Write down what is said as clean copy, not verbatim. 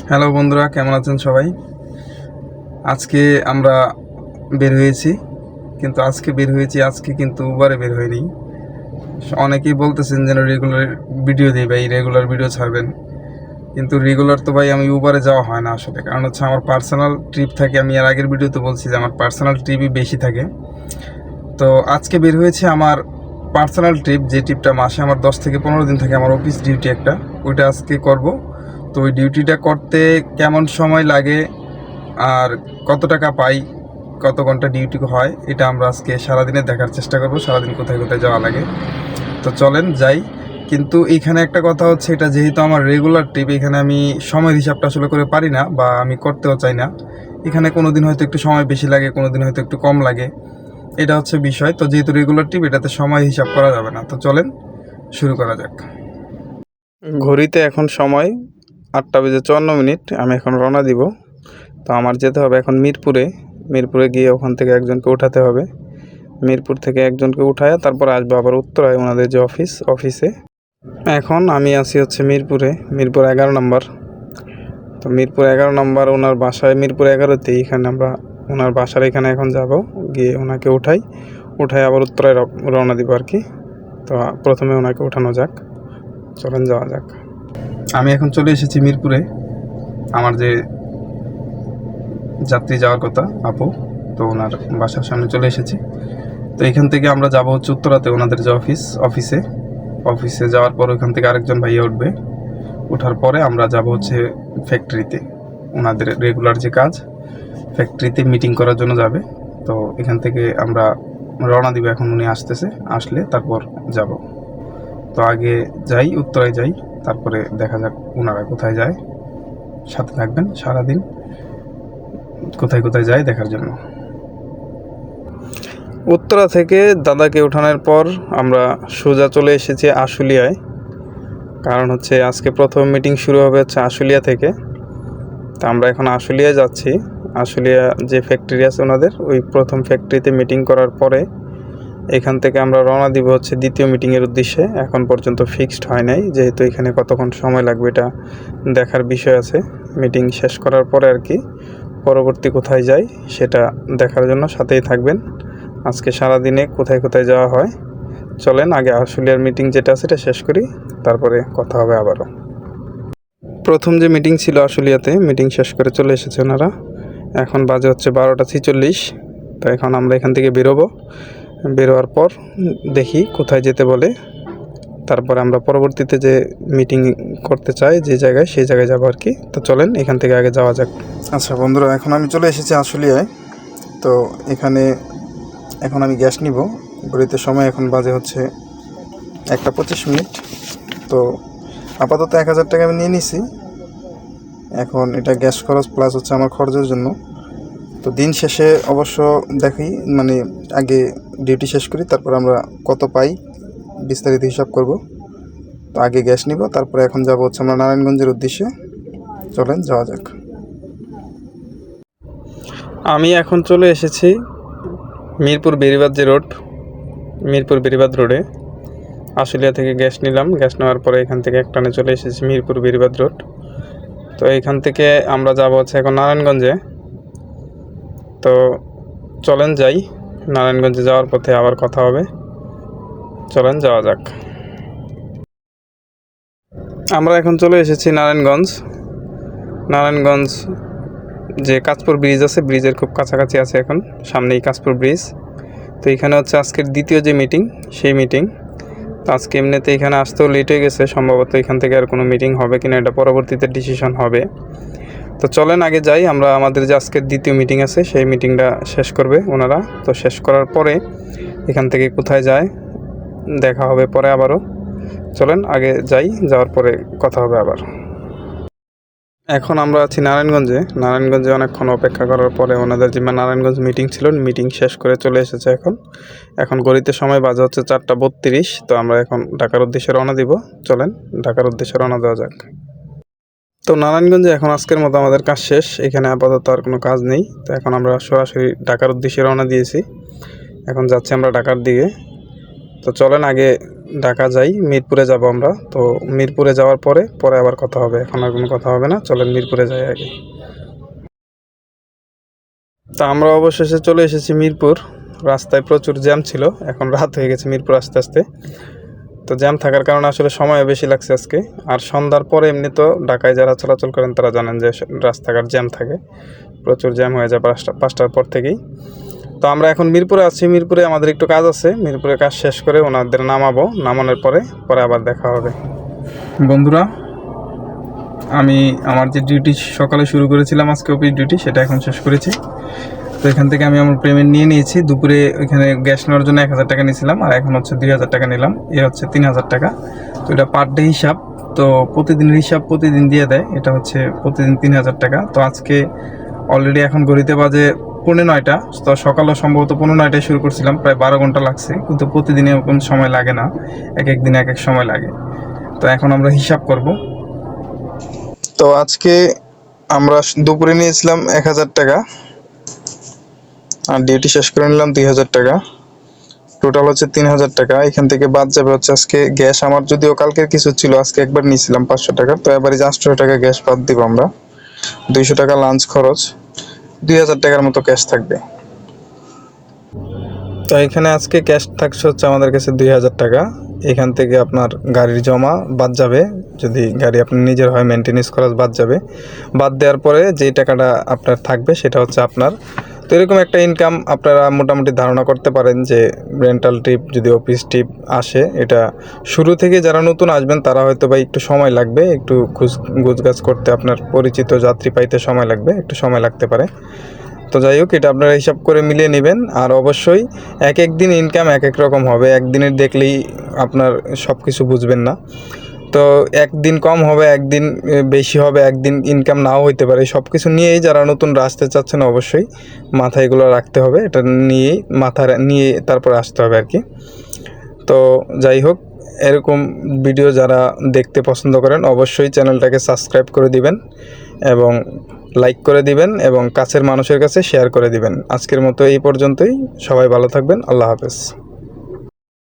Hello বন্ধুরা, কেমন আছেন সবাই? আজকে আমরা বের হয়েছি, কিন্তু আজকে কিন্তু উবারে বের হয়নি। অনেকেই বলতেছেন যেন রেগুলার ভিডিও দিই ভাই, রেগুলার ভিডিও ছাড়বেন, কিন্তু রেগুলার তো ভাই আমি উবারে যাওয়া হয় না আসলে। কারণ হচ্ছে আমার পার্সোনাল ট্রিপ থাকে। আমি এর আগের ভিডিওতে বলছি যে আমার পার্সোনাল ট্রিপই বেশি থাকে। তো আজকে বের হয়েছে আমার পার্সোনাল ট্রিপ, যে ট্রিপটা মাসে আমার 10 থেকে 15 দিন থাকে, আমার অফিস ডিউটি একটা, ওইটা আজকে করব। তো ওই ডিউটিটা করতে কেমন সময় লাগে আর কত টাকা পাই, কত ঘন্টা ডিউটি হয়, এটা আমরা আজকে সারাদিনে দেখার চেষ্টা করব, সারাদিন কোথায় কোথায় যাওয়া লাগে। তো চলেন যাই। কিন্তু এইখানে একটা কথা হচ্ছে, এটা যেহেতু আমার রেগুলার ট্রিপ, এখানে আমি সময়ের হিসাবটা আসলে করে পারি না, বা আমি করতেও চাই না। এখানে কোনো দিন হয়তো একটু সময় বেশি লাগে, কোনো দিন হয়তো একটু কম লাগে, এটা হচ্ছে বিষয়। তো যেহেতু রেগুলার ট্রিপ, এটাতে সময় হিসাব করা যাবে না। তো চলেন শুরু করা যাক। ঘড়িতে এখন সময় 8:54। আমি এখন রওনা দিব। তো আমার যেতে হবে এখন মিরপুরে গিয়ে ওখান থেকে একজনকে উঠাতে হবে। মিরপুর থেকে একজনকে উঠায় তারপর আসবো আবার উত্তরায় ওনাদের যে অফিসে। এখন আমি আছি হচ্ছে মিরপুর 11 নম্বর। তো মিরপুর 11 নম্বর ওনার বাসায়, মিরপুর 11তেই। এখানে আমরা ওনার বাসার এখানে এখন যাব, গিয়ে ওনাকে উঠাই আবার উত্তরায় রওনা দিব আর কি। তো প্রথমে ওনাকে উঠানো যাক, চলেন যাওয়া যাক। আমি এখন চলে এসেছি মিরপুরে। আমার যে যাত্রী যাওয়ার কথা আপু, তো ওনার বাসার সামনে চলে এসেছি। তো এখান থেকে আমরা যাব হচ্ছে উত্তরাতে ওনাদের যে অফিসে যাওয়ার পর ওখান থেকে আরেকজন ভাইয়া উঠবে। ওঠার পরে আমরা যাব হচ্ছে ফ্যাক্টরিতে, ওনাদের রেগুলার যে কাজ, ফ্যাক্টরিতে মিটিং করার জন্য যাবে। তো এখান থেকে আমরা রওনা দিব। এখন উনি আসলে তারপর যাব। তো আগে যাই, উত্তরায় যাই, তারপরে দেখা যাক ওনারা কোথায় যায়। সাথে থাকবেন সারাদিন, কোথায় কোথায় যায় দেখার জন্য। উত্তরা থেকে দাদাকে ওঠানোর পর আমরা সোজা চলে এসেছি আশুলিয়ায়। কারণ হচ্ছে আজকে প্রথম মিটিং শুরু হবে হচ্ছে আশুলিয়া থেকে। তা আমরা এখন আশুলিয়ায় যাচ্ছি। আশুলিয়া যে ফ্যাক্টরি আছে ওনাদের, ওই প্রথম ফ্যাক্টরিতে মিটিং করার পরে এখান থেকে আমরা রওনা দিব হচ্ছে দ্বিতীয় মিটিংয়ের উদ্দেশ্যে। এখন পর্যন্ত ফিক্সড হয় নাই, যেহেতু এখানে কতক্ষণ সময় লাগবে এটা দেখার বিষয় আছে। মিটিং শেষ করার পরে আর কি পরবর্তী কোথায় যাই সেটা দেখার জন্য সাথেই থাকবেন। আজকে সারাদিনে কোথায় কোথায় যাওয়া হয় চলেন আগে আশুলিয়ার মিটিং যেটা আছে এটা শেষ করি, তারপরে কথা হবে আবারও। প্রথম যে মিটিং ছিল আশুলিয়াতে, মিটিং শেষ করে চলে এসেছে ওনারা। এখন বাজে হচ্ছে 12:46। তো এখন আমরা এখান থেকে বেরোয়ার পর দেখি কোথায় যেতে বলে, তারপরে আমরা পরবর্তীতে যে মিটিং করতে চাই যে জায়গায়, সেই জায়গায় যাবো আর কি। তো চলেন এখান থেকে আগে যাওয়া যাক। আচ্ছা বন্ধুরা, এখন আমি চলে এসেছি আশুলিয়ায়। তো এখন আমি গ্যাস নিব। ঘড়িতে সময় এখন বাজে হচ্ছে 1:25। তো আপাতত 1000 টাকা আমি নিয়ে নিছি। এখন এটা গ্যাস খরচ প্লাস হচ্ছে আমার খরচের জন্য। তো দিন শেষে অবশ্য দেখি, মানে আগে ডিউটি শেষ করি, তারপর আমরা কত পাই বিস্তারিত হিসাব করব। তো আগে গ্যাস নিব, তারপরে এখন যাব হচ্ছে আমরা নারায়ণগঞ্জের উদ্দেশ্যে। চলেন যাওয়া যাক। আমি এখন চলে এসেছি মিরপুর বেরিবাদ রোডে। আশুলিয়া থেকে গ্যাস নিলাম, গ্যাস নেওয়ার পরে এখান থেকে একটানে চলে এসেছি মিরপুর বেরিবাদ রোড। তো এখান থেকে আমরা যাব হচ্ছে এখন নারায়ণগঞ্জে। তো চলেন যাই, নারায়ণগঞ্জে যাওয়ার পথে আবার কথা হবে, চলেন যাওয়া যাক। আমরা এখন চলে এসেছি নারায়ণগঞ্জ যে কাঁচপুর ব্রিজ আছে, ব্রিজের খুব কাছাকাছি আছে এখন, সামনেই কাঁচপুর ব্রিজ। তো এখানে হচ্ছে আজকের দ্বিতীয় যে মিটিং, সেই মিটিং। তো আজকে এমনিতে এখানে আসতেও লেট হয়ে গেছে, সম্ভবত এখান থেকে আর কোনো মিটিং হবে কিনা এটা পরবর্তীতে ডিসিশন হবে। তো চলেন আগে যাই, আমরা আমাদের যে আজকের দ্বিতীয় মিটিং আছে সেই মিটিংটা শেষ করবে ওনারা। তো শেষ করার পরে এখান থেকে কোথায় যায় দেখা হবে পরে আবারও। চলেন আগে যাই, যাওয়ার পরে কথা হবে আবার। এখন আমরা আছি নারায়ণগঞ্জে অনেকক্ষণ অপেক্ষা করার পরে ওনাদের যে নারায়ণগঞ্জ মিটিং ছিল, মিটিং শেষ করে চলে এসেছে। এখন ঘড়িতে সময় বাজে হচ্ছে 4:32। তো আমরা এখন ঢাকার উদ্দেশ্যে রওনা দিব। চলেন ঢাকার উদ্দেশ্যে রওনা দেওয়া যাক। তো নারায়ণগঞ্জে এখন আজকের মতো আমাদের কাজ শেষ, এখানে আপাতত আর কোনো কাজ নেই। তো এখন আমরা সরাসরি ঢাকার উদ্দেশ্যে রওনা দিয়েছি, এখন যাচ্ছি আমরা ঢাকার দিকে। তো চলেন আগে ঢাকা যাই, মিরপুরে যাব আমরা। তো মিরপুরে যাওয়ার পরে আবার কথা হবে, এখন আর কোনো কথা হবে না। চলেন মিরপুরে যাই আগে। তা আমরা অবশেষে চলে এসেছি মিরপুর। রাস্তায় প্রচুর জ্যাম ছিল, এখন রাত হয়ে গেছে মিরপুর আস্তে আস্তে। তো জ্যাম থাকার কারণে আসলে সময় বেশি লাগছে আজকে। আর সন্ধ্যার পরে এমনি তো ঢাকায় যারা চলাচল করেন তারা জানেন যে রাস্তাঘাট জ্যাম থাকে, প্রচুর জ্যাম হয়ে যায় 5টার পর থেকেই। তো আমরা এখন মিরপুরে আছি। মিরপুরে আমাদের একটু কাজ আছে, মিরপুরে কাজ শেষ করে ওনাদের নামাবো। নামানোর পরে আবার দেখা হবে। বন্ধুরা, আমি আমার যে ডিউটি সকালে শুরু করেছিলাম আজকে অফিস ডিউটি, সেটা এখন শেষ করেছি। তো এখান থেকে আমি আমার পেমেন্ট নিয়ে নিয়েছি। দুপুরে ওইখানে গ্যাস নেওয়ার জন্য 1000 টাকা নিয়েছিলাম, আর এখন হচ্ছে 2000 টাকা নিলাম। এ হচ্ছে 3000 টাকা। তো এটা পার ডে হিসাব, তো প্রতিদিনের হিসাব প্রতিদিন দিয়ে দেয়। এটা হচ্ছে প্রতিদিন 3000 টাকা। তো আজকে অলরেডি এখন ঘড়িতে বাজে 9:45। তো সকালে সম্ভবত 9:45টায় শুরু করছিলাম, প্রায় 12 ঘন্টা লাগছে। কিন্তু প্রতিদিনে কোনো সময় লাগে না, এক এক দিনে এক এক সময় লাগে। তো এখন আমরা হিসাব করব। তো আজকে আমরা দুপুরে নিয়েছিলাম 1000 টাকা, আর ডিউটি শেষ করে নিলাম 2000 টাকা। টোটাল হচ্ছে 3000 টাকা। এখান থেকে বাদ যাবে হচ্ছে আজকে গ্যাস। আমার যদিও কালকের কিছু ছিল, আজকে একবার নিয়েছিলাম 500 টাকা। তো এবারে 800 টাকা গ্যাস বাদ দিব আমরা। 200 টাকা লাঞ্চ খরচ, 2000 টাকার মতো ক্যাশ থাকবে। তো এখানে আজকে ক্যাশ থাকছে হচ্ছে আমাদের কাছে 2000 টাকা। এখান থেকে আপনার গাড়ির জমা বাদ যাবে, যদি গাড়ি আপনার নিজের হয় মেনটেনেন্স খরচ বাদ যাবে। বাদ দেওয়ার পরে যেই টাকাটা আপনার থাকবে সেটা হচ্ছে আপনার। তো এরকম একটা ইনকাম আপনারা মোটামুটি ধারণা করতে পারেন যে রেন্টাল ট্রিপ যদি অফিস ট্রিপ আসে, এটা শুরু থেকে যারা নতুন আসবেন তারা হয়তো বা একটু সময় লাগবে, একটু গোছগাছ করতে, আপনার পরিচিত যাত্রী পাইতে সময় লাগবে, একটু সময় লাগতে পারে। তো যাই হোক, এটা আপনারা হিসাব করে মিলিয়ে নেবেন। আর অবশ্যই এক এক দিন ইনকাম এক এক রকম হবে, একদিনের দেখলেই আপনার সব কিছু বুঝবেন না। তো একদিন কম হবে, একদিন বেশি হবে, একদিন ইনকাম নাও হইতে পারে। সব কিছু নিয়েই যারা নতুন আসতে চাচ্ছেন অবশ্যই মাথায় এগুলো রাখতে হবে, এটা নিয়েই নিয়ে তারপরে আসতে হবে আর কি। তো যাই হোক, এরকম ভিডিও যারা দেখতে পছন্দ করেন অবশ্যই চ্যানেলটাকে সাবস্ক্রাইব করে দিবেন এবং লাইক করে দিবেন এবং কাছের মানুষের কাছে শেয়ার করে দিবেন। আজকের মতো এই পর্যন্তই। সবাই ভালো থাকবেন। আল্লাহ হাফেজ।